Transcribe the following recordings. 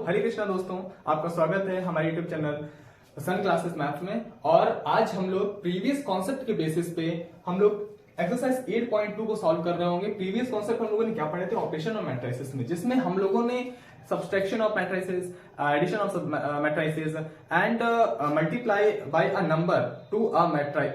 हरे कृष्णा दोस्तों, आपका स्वागत है हमारे यूट्यूब चैनल सन क्लासेस मैथ में। और आज हम लोग प्रीवियस कॉन्सेप्ट के बेसिस पे हम लोग एक्सरसाइज 8.2 को सॉल्व कर रहे होंगे। प्रीवियस कॉन्सेप्ट हम लोगों ने क्या पढ़े थे? ऑपरेशन ऑफ मैट्रिसेस में, जिसमें हम लोगों ने subtraction of matrices, addition of matrices and multiply by a number to a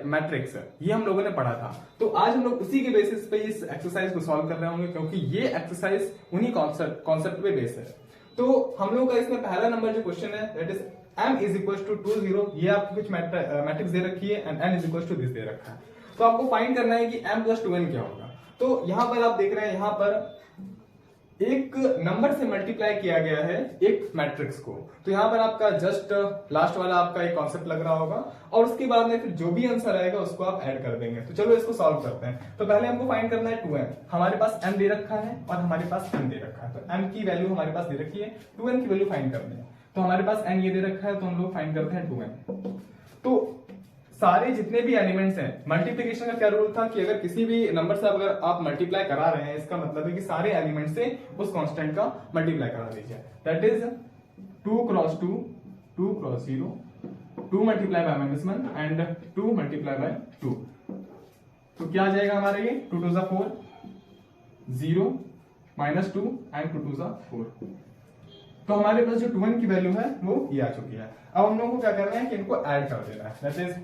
matrix, ये हम लोगों ने पढ़ा था। तो आज हम लोग उसी के बेसिस पे इस एक्सरसाइज को सॉल्व कर रहे होंगे, क्योंकि ये एक्सरसाइज उन्हीं कॉन्सेप्ट पे बेस है। तो हम लोग का इसमें पहला नंबर जो क्वेश्चन है that is m is equal to 2 0। ये आपको कुछ मैट्रिक्स दे रखी है and n is equal to this दे रखा है। तो आपको फाइंड करना है कि m प्लस 2n क्या होगा। तो यहां पर आप देख रहे हैं, यहां पर एक नंबर से मल्टीप्लाई किया गया है एक मैट्रिक्स को। तो यहां पर आपका जस्ट लास्ट वाला आपका एक कॉन्सेप्ट लग रहा होगा, और उसके बाद में फिर जो भी आंसर आएगा उसको आप ऐड कर देंगे। तो चलो इसको सॉल्व करते हैं। तो पहले हमको फाइंड करना है 2n। हमारे पास m दे रखा है और हमारे पास n दे रखा है। तो m की वैल्यू हमारे पास दे रखी है, 2n की वैल्यू फाइंड करनी है। तो हमारे पास n ये दे रखा है, तो हम लोग फाइंड करते हैं 2n। तो सारे जितने भी एलिमेंट्स हैं, मल्टीप्लिकेशन का क्या रूल था कि अगर किसी भी नंबर से अगर आप मल्टीप्लाई करा रहे हैं, इसका मतलब है कि सारे एलिमेंट से उस कांस्टेंट का मल्टीप्लाई करा दीजिए। That is 2 cross 2, 2 cross 0, 2 multiply by -1 and 2 multiply by 2। तो क्या आ जाएगा हमारा ये 2 2 4, 0 -2 एंड 2 2 4। तो हमारे पास जो 2n की वैल्यू है वो ये आ चुकी है। अब हम लोगों को क्या करना है कि इनको ऐड कर देना है। That is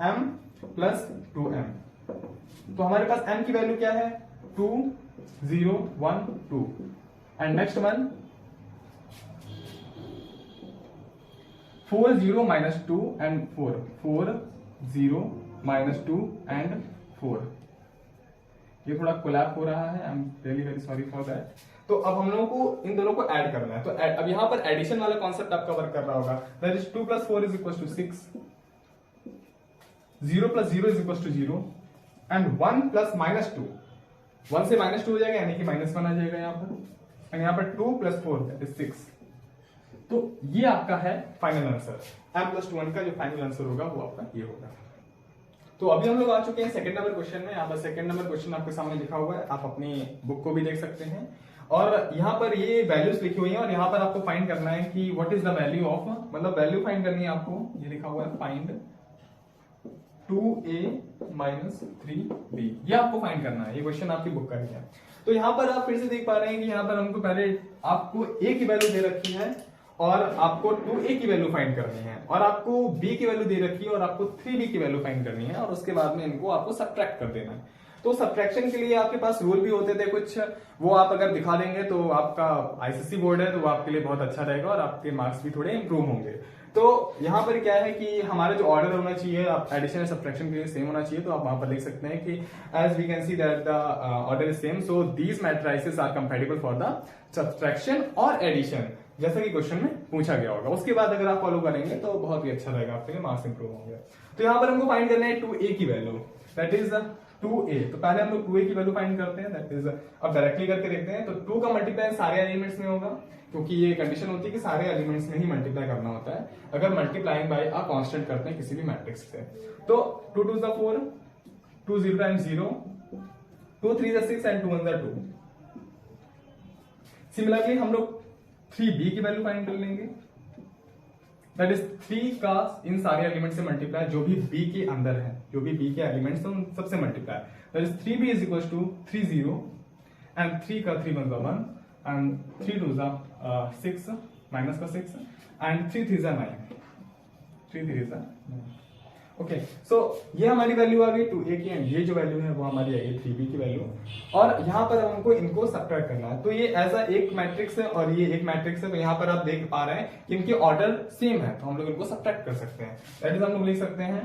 m plus 2m। तो हमारे पास m की वैल्यू क्या है? 2 0 1 2 and next one 4 0 -2 and 4 4 0 -2 and 4। ये थोड़ा कोलैप हो रहा है, I am really very sorry for that. तो अब हम लोगों को इन दोनों को ऐड करना है। तो अब यहां पर एडिशन वाला कॉन्सेप्ट आपका वर्क कर रहा होगा। दैट इज 2 + 4 = 6, 0 + 0 = 0 एंड 1 + -2, 1 से -2 हो जाएगा, यानी कि -1 आ जाएगा यहां पर। एंड यहां पर 2 + 4 दैट इज 6। तो ये आपका है फाइनल आंसर। m + 2n का जो फाइनल आंसर होगा वो आपका ये होगा। तो अभी हम लोग आ चुके हैं सेकंड नंबर क्वेश्चन में। यहाँ पर सेकंड नंबर क्वेश्चन आपके सामने लिखा हुआ है, आप अपनी बुक को भी देख सकते हैं। और यहाँ पर ये वैल्यूज लिखी हुई हैं, और यहाँ पर आपको फाइंड करना है कि what is the value of, मतलब वैल्यू फाइंड करनी है आपको। ये लिखा हुआ है फाइंड 2a - 3b, ये आपको फाइंड करना है। ये क्वेश्चन आपकी बुक का ही है। तो यहाँ पर आप फिर से देख पा रहे हैं कि यहाँ पर हमको पहले आपको a की वैल्यू दे रखी है और आपको 2a की वैल्यू फाइंड करनी है, और आपको b की वैल्यू दे रखी है और आपको 3b की वैल्यू फाइंड करनी है, और उसके बाद में इनको आपको सब्ट्रैक्ट कर देना है। तो सब्ट्रैक्शन के लिए आपके पास रूल भी होते थे कुछ, वो आप अगर दिखा देंगे तो आपका आईसीएसई बोर्ड है तो वो आपके लिए बहुत अच्छा रहेगा और आपके मार्क्स भी थोड़े इंप्रूव होंगे। तो यहाँ पर क्या है कि हमारा जो ऑर्डर होना चाहिए, आप एडिशन और सब्ट्रैक्शन के लिए सेम होना चाहिए। तो आप वहां पर देख सकते हैं कि as we can see that the order is same, so these matrices are compatible for the subtraction और एडिशन, जैसा कि क्वेश्चन में पूछा गया होगा। उसके बाद अगर आप फॉलो करेंगे तो बहुत ही अच्छा रहेगा, आपके लिए मार्क्स इंप्रूव होंगे। तो यहाँ पर हमको फाइंड करना है 2a की वैल्यू, दैट इज 2a। तो पहले हम लोग 2a की वैल्यू फाइंड करते हैं। दैट इज अब डायरेक्टली करके देखते हैं। तो 2 का मल्टीप्लाई सारे एलिमेंट्स में होगा, क्योंकि ये कंडीशन होती है कि सारे एलिमेंट्स में ही मल्टीप्लाई करना होता है अगर मल्टीप्लाइंग बाय अ कांस्टेंट करते हैं किसी भी मैट्रिक्स से। तो 2 2 4, 2 0 टाइम्स 0, 2 3 6 एंड 2 1 2। सिमिलरली हम लोग 3b की वैल्यू फाइंड कर लेंगे। दैट इज 3 का इन सारे एलिमेंट से मल्टीप्लाई, जो भी b के अंदर है, जो भी b के एलिमेंट्स हैं उन सबसे multiply. That is 3b = 3 0 and 3 का 3 1 1 एंड 3 2 6 माइनस का 6 एंड 3 3 9, 3 3 9। ओके, सो ये हमारी वैल्यू आ गई 2a की, एंड ये जो वैल्यू है वो हमारी आई है 3b की वैल्यू। और यहाँ पर हमको इनको सब्ट्रैक्ट करना है। तो ये ऐसा एक मैट्रिक्स है और ये एक मैट्रिक्स है, तो यहाँ पर आप देख पा रहे हैं कि इनके ऑर्डर सेम है, तो हम लोग इनको सब्ट्रैक्ट कर सकते हैं। दैट इज हम लोग लिख सकते हैं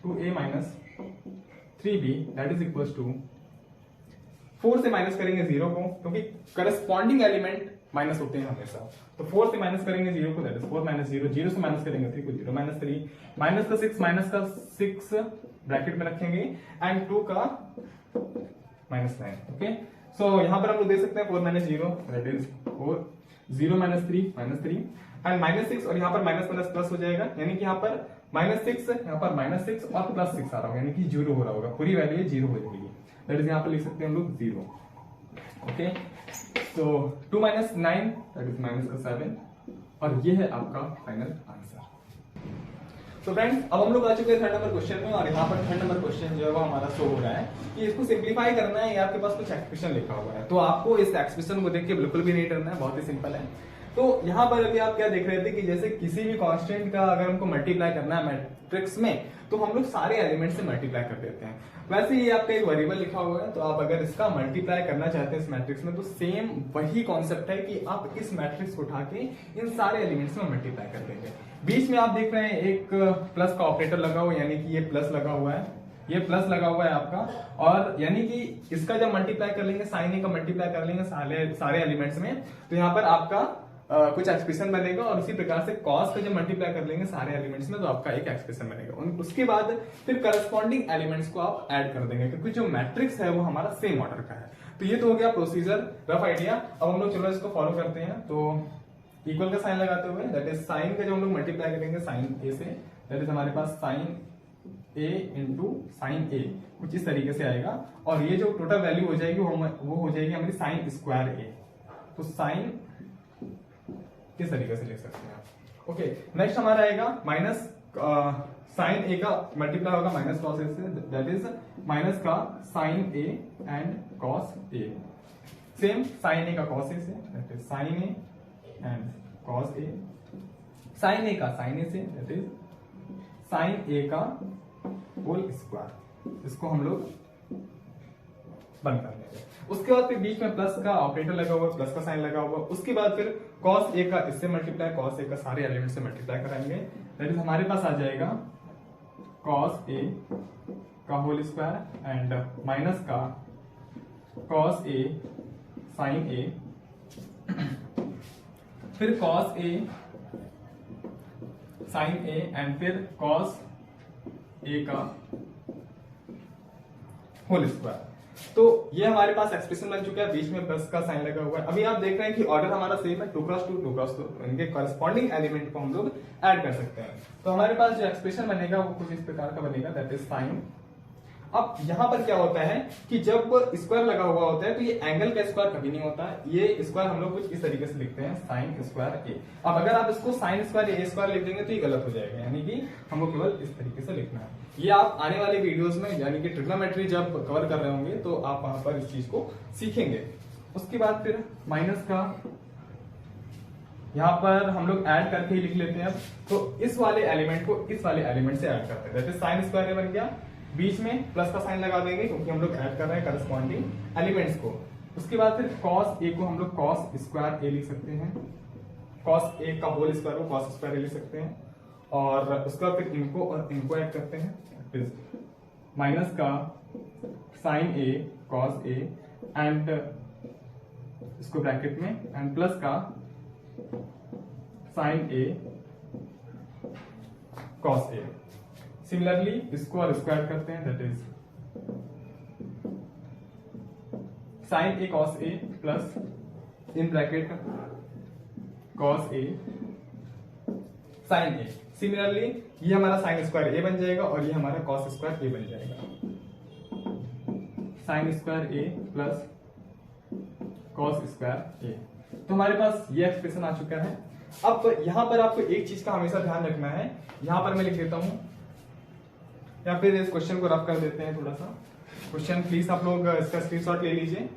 2a - 3b that is equal to 4 से माइनस करेंगे 0 को, क्योंकि करस्पॉन्डिंग एलिमेंट माइनस होते हैं हमेशा। तो 4 से माइनस करेंगे 0 को, दैट इज 4 - 0, 0 से माइनस करेंगे 3 को, 0 - 3, माइनस का 6 ब्रैकेट में रखेंगे एंड 2 का -9। ओके, सो यहां पर हम लोग देख सकते हैं 4 - 0 दैट इज 4, 0 - 3 -3 एंड -6, और यहाँ पर माइनस माइनस प्लस हो जाएगा, यानी कि यहाँ पर -6, यहाँ पर -6 और +6 आ रहा होगा, यानी कि 0 हो रहा होगा, पूरी वैल्यू 0 हो जाएगी। दैट इज यहाँ पर लिख सकते हैं हम लोग 0। ओके, so 2 - 9 that is -7 और ये है आपका फाइनल आंसर। तो फ्रेंड्स अब हम लोग आ चुके हैं थर्ड नंबर क्वेश्चन में, और यहाँ पर थर्ड नंबर क्वेश्चन जो है वो हमारा शो हो रहा है कि इसको सिंप्लीफाई करना है, या आपके पास कुछ एक्सप्रेशन लिखा हुआ है, तो आपको इस एक्सप्रेशन को देख के बिल्कुल भी नहीं डरना है, बहुत ही सिंपल है। तो यहाँ पर अभी आप क्या देख रहे थे कि जैसे किसी भी कांस्टेंट का अगर हमको मल्टीप्लाई करना है मैट्रिक्स में, तो हम लोग सारे एलिमेंट से मल्टीप्लाई कर देते हैं। वैसे ये आपका एक वेरिएबल लिखा हुआ है, तो आप अगर इसका मल्टीप्लाई करना चाहते हैं इस मैट्रिक्स में, तो सेम वही कॉन्सेप्ट है कि आप इस मैट्रिक्स को उठा के इन सारे एलिमेंट्स में मल्टीप्लाई कर देंगे। बीच में आप देख रहे हैं एक प्लस का ऑपरेटर लगा हुआ है, यानी कि ये प्लस लगा हुआ है, ये प्लस लगा हुआ है आपका, और यानी कि इसका जब मल्टीप्लाई कर लेंगे, साइन ए का मल्टीप्लाई कर लेंगे सारे एलिमेंट्स में, तो यहाँ पर आपका कुछ एक्सप्रेशन बनेगा, और उसी प्रकार से कॉस का जब मल्टीप्लाई कर लेंगे सारे एलिमेंट्स में, तो आपका एक एक्सप्रेशन बनेगा। उसके बाद फिर करस्पॉन्डिंग एलिमेंट्स को आप ऐड कर देंगे, क्योंकि जो मैट्रिक्स है वो हमारा सेम ऑर्डर का है। तो ये तो हो गया प्रोसीजर, रफ आइडिया। अब हम लोग चलो इसको फॉलो करते हैं। तो इक्वल का साइन लगाते हुए, दैट इज साइन का जब हम लोग मल्टीप्लाई करेंगे साइन ए से, दैट इज हमारे पास साइन ए इंटू साइन ए, कुछ इस तरीके से आएगा, और ये जो टोटल वैल्यू हो जाएगी वो हो जाएगी हमारी साइन स्क्वायर ए। तो साइन किस तरीके से लिख सकते हैं आप। ओके, नेक्स्ट हमारा आएगा माइनस साइन ए का मल्टीप्लाई होगा माइनस कॉस ए से, दैट इज माइनस का sine A and cos A. Same sine A का कॉस ए से, that is sine A and cos A. Sine A का sine ए से, दैट इज साइन ए का whole square. इसको हम लोग बंद कर लेंगे। उसके बाद फिर बीच में प्लस का ऑपरेटर लगा हुआ, प्लस का साइन लगा हुआ। उसके बाद फिर कॉस ए का इससे मल्टीप्लाई, कॉस ए का सारे एलिमेंट से मल्टीप्लाई कराएंगे, दैट इज हमारे पास आ जाएगा कॉस ए का होल स्क्वायर एंड माइनस का कॉस ए साइन ए, फिर cos A sine A and फिर कॉस ए का होल स्क्वायर। तो ये हमारे पास एक्सप्रेशन बन चुका है, बीच में प्लस का साइन लगा हुआ है। अभी आप देख रहे हैं कि ऑर्डर हमारा सेम है, 2x2 इनके कॉरेस्पॉन्डिंग एलिमेंट को हम लोग ऐड कर सकते हैं। तो हमारे पास जो एक्सप्रेशन बनेगा वो कुछ इस प्रकार का बनेगा, दैट इज साइन। अब यहां पर क्या होता है कि जब स्क्वायर लगा हुआ होता है तो ये एंगल का स्क्वायर कभी नहीं होता, ये स्क्वायर हम लोग कुछ इस तरीके से लिखते हैं, साइन स्क्वायर ए। अब अगर आप इसको साइन स्क्वायर ए स्क्वायर लिख देंगे तो ये गलत हो जाएगा, यानी कि हमको केवल इस तरीके से लिखना है। ये आप आने वाले वीडियोस में यानी कि ट्रिग्नोमेट्री जब कवर कर रहे होंगे तो आप वहां पर इस चीज को सीखेंगे। उसके बाद फिर माइनस का यहाँ पर हम लोग ऐड करके ही लिख लेते हैं। तो इस वाले एलिमेंट को इस वाले एलिमेंट से ऐड करते हैं, दैट इज साइन स्क्वायर ए बन गया। बीच में प्लस का साइन लगा देंगे क्योंकि हम लोग ऐड कर रहे हैं करस्पॉन्डिंग एलिमेंट्स को। उसके बाद फिर कॉस ए को हम लोग कॉस स्क्वायर ए लिख सकते हैं, कॉस ए का होल स्क्वायर को कॉस स्क्वायर ए लिख सकते हैं, और उसके बाद फिर इनको और इनको ऐड करते हैं, माइनस का sine A cos A and इसको ब्रैकेट में एंड प्लस का sine A cos A. Similarly इसको और इसको ऐड करते हैं, that is sine A cos A plus in bracket cos A sine A. Similarly ये हमारा साइन स्क्वायर ए बन जाएगा और ये हमारा कॉस स्क्वायर ए बन जाएगा, sign square A plus cos square ए। तो हमारे पास ये एक्सप्रेशन आ चुका है। अब यहां पर आपको एक चीज का हमेशा ध्यान रखना है, यहां पर मैं लिख देता हूं या फिर इस क्वेश्चन को रफ कर देते हैं थोड़ा सा। क्वेश्चन प्लीज आप लोग इसका स्क्रीनशॉट ले लीजिए।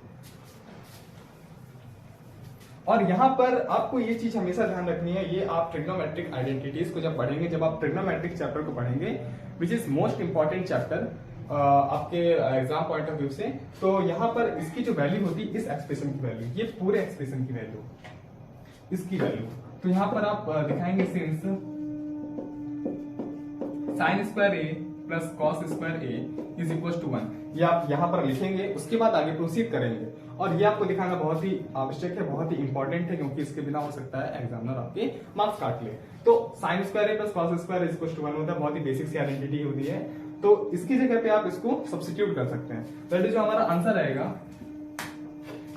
और यहां पर आपको ये चीज हमेशा ध्यान रखनी है, ये आप ट्रिग्नोमेट्रिक आइडेंटिटीज को जब पढ़ेंगे, जब आप ट्रिग्नोमेट्रिक चैप्टर को पढ़ेंगे which is most important chapter आपके एग्जाम पॉइंट ऑफ व्यू से, तो यहां पर इसकी जो वैल्यू होती है इस एक्सप्रेशन की वैल्यू, ये पूरे एक्सप्रेशन की वैल्यू, इसकी वैल्यू, तो यहां पर आप दिखाएंगे since sine square A plus cos square A is equal to 1, ये आप यहां पर लिखेंगे। उसके बाद आगे प्रोसीड करेंगे और ये आपको दिखाना बहुत ही आवश्यक है, बहुत ही इंपॉर्टेंट है, क्योंकि इसके बिना हो सकता है एग्जामिनर आपके मार्क्स काट ले। तो sine square A plus cos square is equal to 1 होता है, बहुत ही बेसिक सी आइडेंटिटी होती है। तो इसकी जगह पे आप इसको सब्स्टिट्यूट कर सकते हैं, दैट इज जो हमारा आंसर आएगा,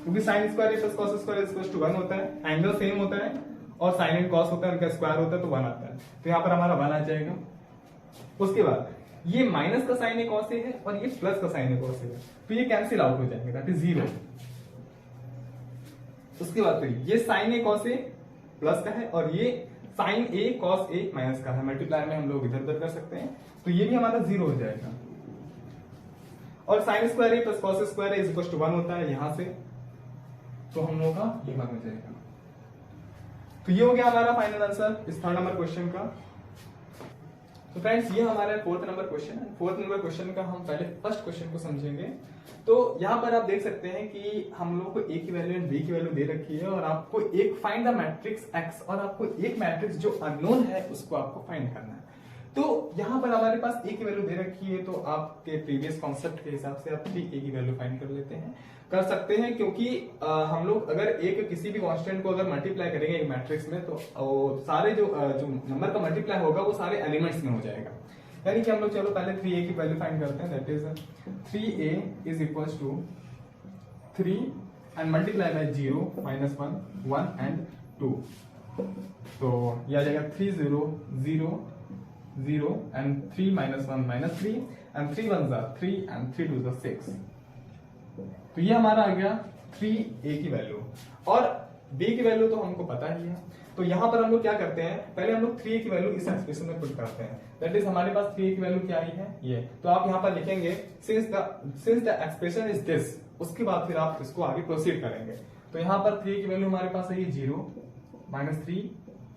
क्योंकि sine square A plus cos square is equal to 1 होता है, एंगल सेम होता है और साइन एंड कॉस होता है, उनका स्क्वायर होता है तो 1 आता है, तो यहाँ पर हमारा 1 आ जाएगा। उसके बाद ये माइनस का साइन ए कॉस ए है और ये प्लस का साइन ए कॉस ए है, तो ये कैंसिल आउट हो जाएंगे, दैट इज 0। उसके बाद फिर ये sign A cos A plus का है और ये sign A cos A minus का है, मल्टीप्लाई में हम लोग इधर उधर कर सकते हैं, तो ये भी हमारा 0 हो जाएगा। और sine square A plus cos square A is equal to 1 होता है यहां से, तो हम लोग का ये 1 हो जाएगा। तो ये हो गया हमारा फाइनल आंसर इस थर्ड नंबर क्वेश्चन का। तो फ्रेंड्स ये हमारा फोर्थ नंबर क्वेश्चन है। फोर्थ नंबर क्वेश्चन का हम पहले फर्स्ट क्वेश्चन को समझेंगे। तो यहाँ पर आप देख सकते हैं कि हम लोग को ए की वैल्यू एंड बी की वैल्यू दे रखी है और आपको एक फाइंड द मैट्रिक्स एक्स और आपको एक मैट्रिक्स जो अननोन है उसको आपको फाइंड करना है। तो यहाँ पर हमारे पास ए की वैल्यू दे रखी है, तो आपके प्रीवियस कॉन्सेप्ट के हिसाब से आप 3a की वैल्यू फाइंड कर लेते हैं, कर सकते हैं, क्योंकि हम लोग अगर एक किसी भी कांस्टेंट को अगर मल्टीप्लाई करेंगे एक मैट्रिक्स में तो सारे जो नंबर का मल्टीप्लाई होगा वो सारे एलिमेंट्स में हो जाएगा। यानी कि हम लोग चलो पहले 3a की वैल्यू फाइंड करते हैं। That is 3a is equals to 3 and multiply by 0 -1 1 and 2, तो ये आ जाएगा 3 0 0 0 and 3 -1 -3 and 3 1s are 3 and 3 2s are 6। तो ये हमारा आ गया 3a की वैल्यू और b की वैल्यू तो हमको पता ही है। तो यहां पर हम लोग क्या करते हैं, पहले हम लोग 3a की वैल्यू इस एक्सप्रेशन में पुट करते हैं। दैट इज हमारे पास 3a की वैल्यू क्या आई है ये, तो आप यहां पर लिखेंगे since the expression is this, उसके बाद फिर आप इसको आगे प्रोसीड करेंगे। तो यहां पर 3a की वैल्यू हमारे पास है ये 0 -3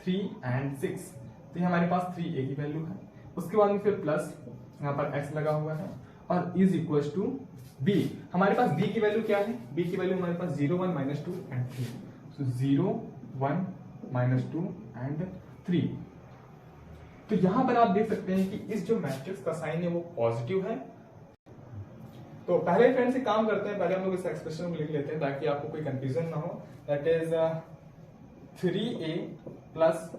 3 एंड 6, तो ये हमारे पास 3a की वैल्यू है। उसके बाद में फिर प्लस यहाँ पर x लगा हुआ है और इज इक्वल टू b। हमारे पास b की वैल्यू क्या है, b की वैल्यू हमारे पास 0 1 -2 एंड 3, so 0 1 -2 एंड 3। तो यहां पर आप देख सकते हैं कि इस जो मैट्रिक्स का साइन है वो पॉजिटिव है। तो पहले फ्रेंड से काम करते हैं, पहले हम लोग इस एक्सप्रेशन को लिख लेते हैं ताकि आपको कोई कंफ्यूजन ना हो। That is 3a plus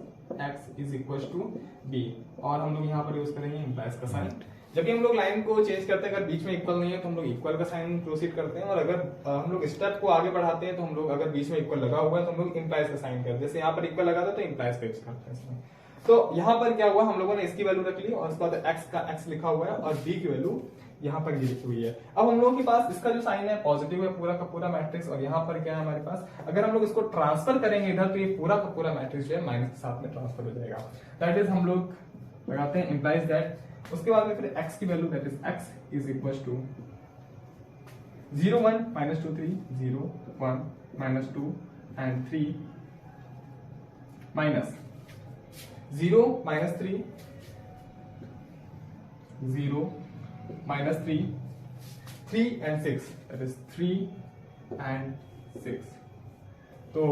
x is equal to b और हम लोग यहाँ पर यूज करेंगे इम्प्लाइज का साइन। जब भी हम लोग लाइन को चेंज करते हैं अगर बीच में इक्वल नहीं है तो हम लोग इक्वल का साइन प्रोसीड करते हैं, और अगर हम लोग स्टेप को आगे बढ़ाते हैं तो हम लोग अगर बीच में इक्वल लगा हुआ है तो हम लोग इम्प्लाइज का साइन करते हैं। जैसे यहाँ पर इक्वल लगा था तो इम्प्लाइज का यूज करते हैं इसमें। तो यहाँ पर क्या हुआ, हम लोगों ने इसकी वैल्यू रख ली और उसके बाद x का x लिखा हुआ है और b की वैल्यू यहाँ पर ये लिखी हुई है। अब हम लोगों के पास इसका जो साइन है पॉजिटिव है पूरा का पूरा मैट्रिक्स, और यहाँ पर क्या है हमारे पास, अगर हम लोग इसको ट्रांसफर करेंगे इधर तो ये पूरा का पूरा मैट्रिक्स जो है माइनस के साथ में ट्रांसफर हो जाएगा। दैट इज हम लोग लगाते हैं इम्प्लाइज दैट। उसके बाद में फिर x की value that is x is equal to 0 1 -2 3 0 1 -2 and 3 minus 0 -3 0 -3 3 and 6, that is 3 and 6। तो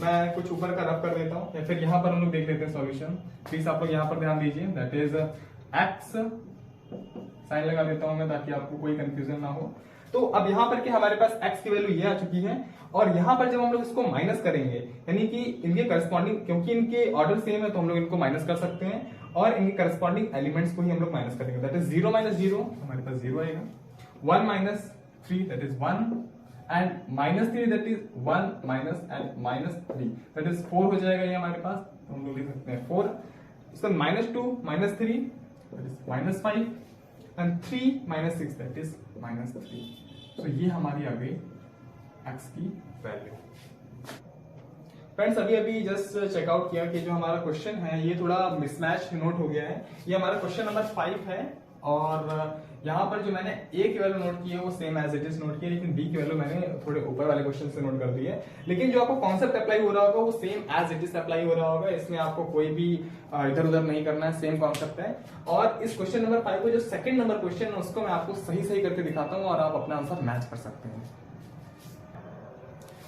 मैं कुछ ऊपर का रफ कर देता हूं या फिर यहां पर हम लोग देख लेते हैं सॉल्यूशन। प्लीज आप लोग यहां पर ध्यान दीजिए। दैट इज x साइन लगा देता हूं मैं ताकि आपको कोई कंफ्यूजन ना हो। तो अब यहां पर कि हमारे पास x की वैल्यू ये आ चुकी है और यहां पर जब हम लोग इसको माइनस करेंगे यानी कि इनके करस्पॉन्डिंग, क्योंकि इनके ऑर्डर सेम है तो हम लोग इनको माइनस कर सकते हैं और इनके करस्पॉन्डिंग एलिमेंट्स को ही हम लोग माइनस करेंगे। दैट इज 0 -0 हमारे पास 0 आएगा, 1 -3 that is 1 and -3 that is 1 minus and -3 that is 4 हो जाएगा ये हमारे पास। तो हम लोग लिख सकते हैं 4, उसका -2 -3 that is -5 and 3 -6 that is -3। तो ये हमारी आ गई x की वैल्यू। फ्रेंड्स अभी अभी जस्ट चेकआउट किया कि जो हमारा क्वेश्चन है ये थोड़ा मिसमैच नोट हो गया है। ये हमारा क्वेश्चन नंबर 5 है और यहाँ पर जो मैंने a की वैल्यू नोट की है वो same as it is note की है, लेकिन b की वैल्यू मैंने थोड़े ऊपर वाले क्वेश्चन से नोट कर दी है। लेकिन जो आपको कॉन्सेप्ट अप्लाई हो रहा होगा वो same as it is apply हो रहा होगा, इसमें आपको कोई भी इधर उधर नहीं करना है, सेम कॉन्सेप्ट है। और इस क्वेश्चन नंबर 5 को जो सेकंड नंबर क्वेश्चन है उसको मैं आपको सही सही करके दिखाता हूँ और आप अपना आंसर मैच कर सकते हैं।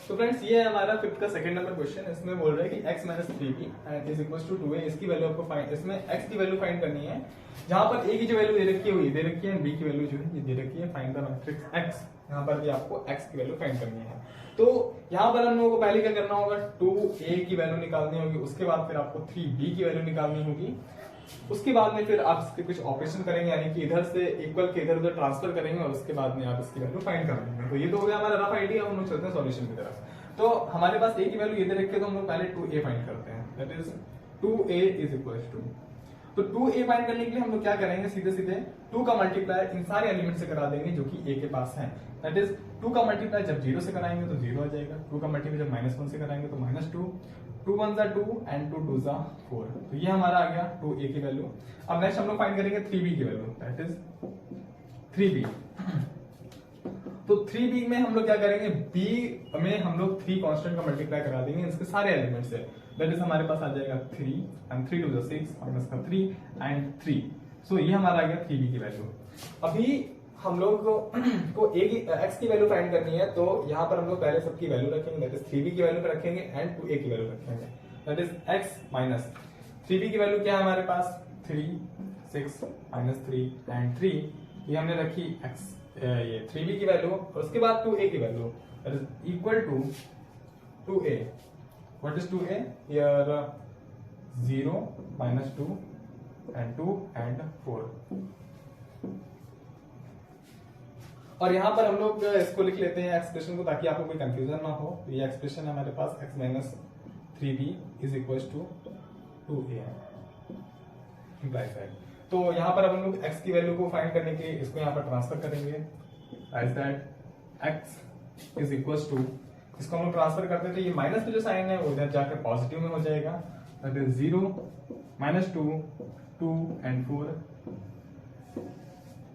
तो फ्रेंड्स ये है हमारा फिफ्थ का सेकंड नंबर क्वेश्चन। इसमें बोल रहा है कि x - 3b is equal to 2a, इसकी वैल्यू आपको फाइंड, इसमें x की वैल्यू फाइंड करनी है। जहां पर a की जो वैल्यू दे रखी है वो ये दे रखी है, b की वैल्यू जो है ये दे रखी है। फाइंड द मैट्रिक्स x, यहाँ पर भी आपको x की वैल्यू फाइंड करनी है। तो यहाँ पर हम लोगों को पहले क्या करना होगा, 2a की वैल्यू निकालनी होगी, उसके बाद फिर आपको 3b की वैल्यू निकालनी होगी। उसके बाद में फिर आप इसके कुछ ऑपरेशन करेंगे यानी कि इधर से इक्वल के इधर उधर ट्रांसफर करेंगे और उसके बाद में आप इसकी वैल्यू फाइंड कर लेंगे। तो ये तो हो गया हमारा रफ आइडिया। हम लोग चलते हैं सॉल्यूशन की तरफ। तो हमारे पास a की वैल्यू ये दे रखी है तो हम लोग पहले 2a फाइंड करते हैं। That is 2a is equal to, तो 2a फाइंड करने के लिए हम लोग क्या करेंगे, सीधे सीधे 2 का मल्टीप्लाई इन सारे एलिमेंट से करा देंगे जो कि a के पास है। दैट इज 2 का मल्टीप्लाई जब 0 से कराएंगे तो 0 आ जाएगा, 2 का मल्टीप्लाई जब -1 से कराएंगे तो -2, 2 1 जा 2 एंड 2 2 जा 4। तो ये हमारा आ गया 2a की वैल्यू। अब नेक्स्ट हम लोग फाइंड करेंगे 3b की वैल्यू, दैट इज 3b। तो 3b में हम लोग क्या करेंगे, b में हम लोग 3 कांस्टेंट का मल्टीप्लाई करा देंगे इसके सारे एलिमेंट से। दैट इज हमारे पास आ जाएगा 3 एंड 3 2 6 माइनस का 3 एंड 3। सो ये हमारा आ गया 3b की वैल्यू। अभी हम लोग को a की x की वैल्यू फाइंड करनी है, तो यहाँ पर हम लोग पहले सबकी वैल्यू रखेंगे, दैट इज 3b की वैल्यू पे रखेंगे एंड 2a की वैल्यू रखेंगे। That is x minus 3b की वैल्यू क्या है हमारे पास, 3 6 माइनस 3 एंड 3। ये हमने रखी x ये 3b की वैल्यू, और उसके बाद 2a की value, that is equal to 2a। What is 2a here, 0 minus 2 and 2 and 4। और यहां पर हम लोग इसको लिख लेते हैं एक्सप्रेशन को, ताकि आपको कोई कंफ्यूजन ना हो। तो ये एक्सप्रेशन है हमारे पास x minus 3b is equal to 2a implies that. तो यहाँ पर अब हम लोग x की वैल्यू को फाइंड करने के लिए इसको यहाँ पर ट्रांसफर करेंगे, as that x is equal to, इसको हम लोग ट्रांसफर करते हैं तो ये माइनस का जो साइन है वो इधर जाकर पॉजिटिव में हो जाएगा। That is 0 -2 2 and 4।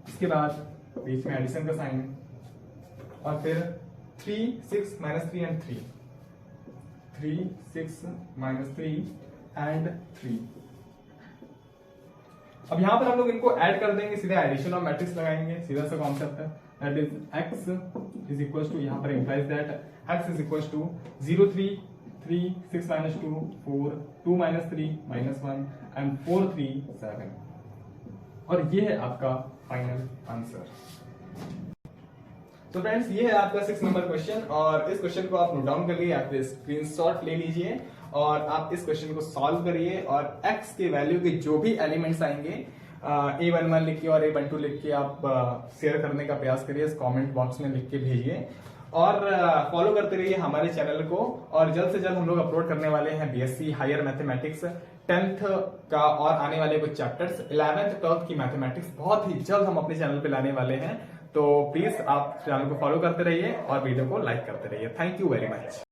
इसके बाद बीच में एडिशन का साइन, और फिर 3 6 माइनस 3 एंड 3 3 6 माइनस 3 एंड 3। अब यहां पर हम लोग इनको ऐड कर देंगे, सीधे एडिशन और मैट्रिक्स लगाएंगे, सीधा सा कॉन्सेप्ट है। That is x is equal to, यहां पर implies that x is equal to 0 3 3 6 minus 2 4 2 minus 3 minus 1 and 4 3 7। और ये है आपका फाइनल आंसर। तो फ्रेंड्स ये है आपका 6 नंबर क्वेश्चन, और इस क्वेश्चन को आप नोट डाउन कर लिए, आप स्क्रीनशॉट ले लीजिए और आप इस क्वेश्चन को सॉल्व करिए, और x के वैल्यू के जो भी एलिमेंट्स आएंगे a11 लिख के और a12 लिख के आप शेयर करने का प्रयास करिए, इस कमेंट बॉक्स में लिख के भेजिए, और फॉलो करते रहिए हमारे चैनल को। और जल्द से जल्द हम लोग अपलोड करने वाले हैं बीएससी हायर मैथमेटिक्स 10th का, और आने वाले कुछ चैप्टर्स 11th 12th की मैथमेटिक्स बहुत ही जल्द हम अपने चैनल पे लाने वाले हैं। तो प्लीज आप चैनल को फॉलो करते रहिए और वीडियो को लाइक करते रहिए। Thank you very much.